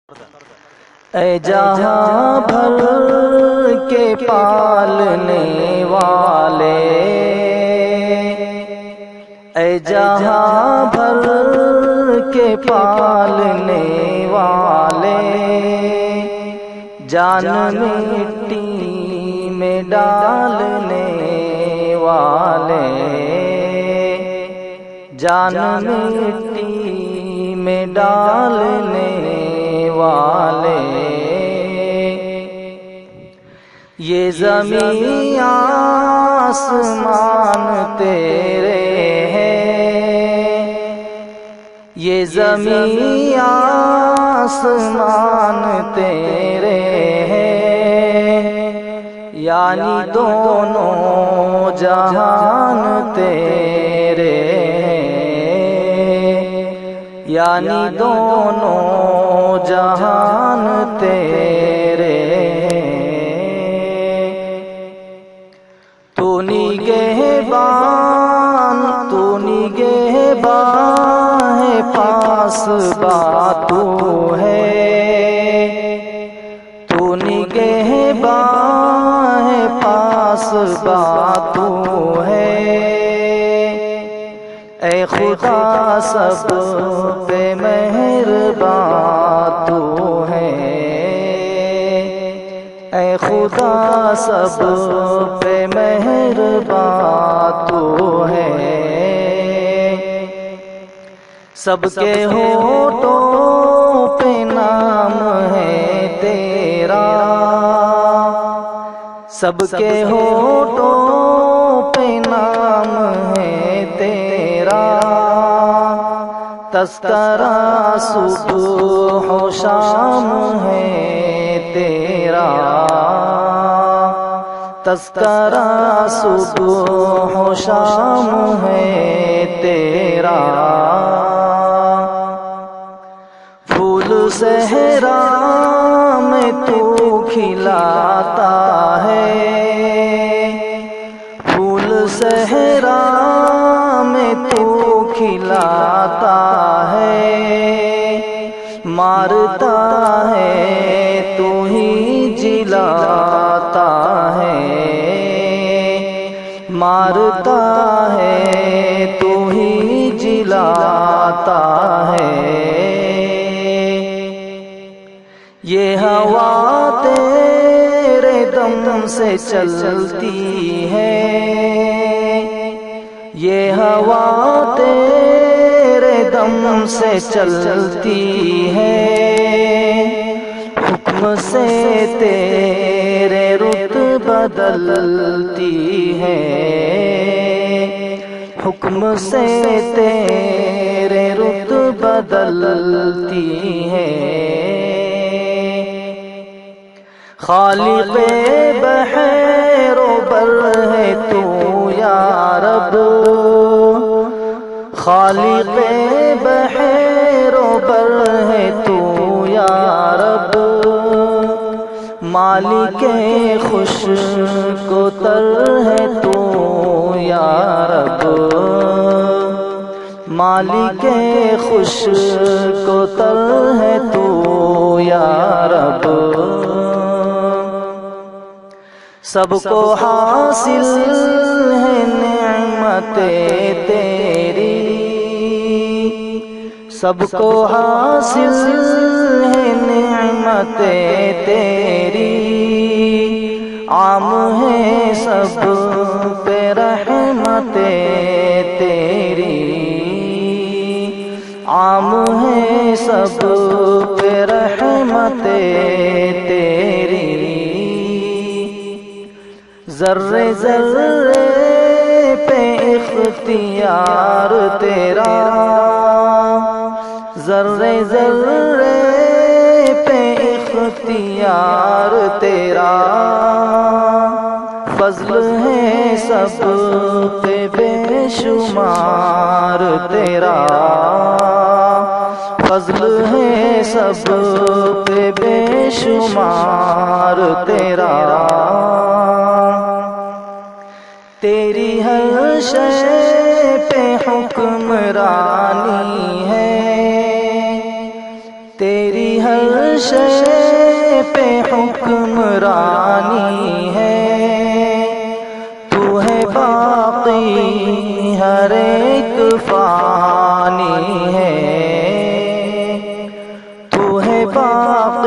اے جہاں بھر کے پالنے والے، اے جہاں بھر کے پالنے والے، جان مٹی میں ڈالنے والے، جان مٹی میں ڈالنے والے، یہ زمین آسمان تیرے ہیں، یہ زمین آسمان تیرے ہیں، یعنی دونوں جہان تیرے ہیں، یعنی دونوں جہان تیرے ہیں۔ تو نگہبان، تو نگہبان ہے، پاس باتو ہے، تو نگہبان ہے، پاس باتو ہے، اے خدا سب پہ مہربان تو ہے، اے خدا سب پہ مہربان تو ہے، سب کے ہونٹوں پہ نام ہے تیرا، سب کے ہونٹوں پہ نام ہے تیرا، تذکرہ صبح و شام ہے تیرا، تذکرہ صبح و شام ہے تیرا، پھول صحرا میں تو کھلاتا ہے، پھول صحرا میں تو کھلاتا ہے، مارتا ہے تو ہی جلاتا ہے، مارتا ہے تو ہی جلاتا ہے، یہ ہوا تیرے دم سے چلتی ہے، یہ ہوا تیرے دم سے چلتی ہے، حکم سے تیرے رت بدلتی ہے، حکم سے تیرے رت بدلتی ہے، خالق بحر و بر ہے تو یا رب، خالق بحر و بر ہے تو یا رب، مالک خشک و تر ہے تو یا رب، مالک خشک و تر ہے تو یا رب، سب کو حاصل ہے نعمتیں تیری، سب کو حاصل ہے نعمتیں تیری، عام ہے سب پہ رحمتیں تیری، عام ہے سب پہ رحمتیں تیری، ذرے ذرے پہ اختیار تیرا، ذرے ذرے پہ اختیار تیرا، فضل ہے سب پہ بے شمار تیرا، فضل ہے سب پہ بے شمار تیرا، تیری ہر شے پہ حکمرانی ہے، تیری ہر شے پہ حکمرانی ہے، تو ہے باقی ہر ایک فانی ہے، تو ہے باقی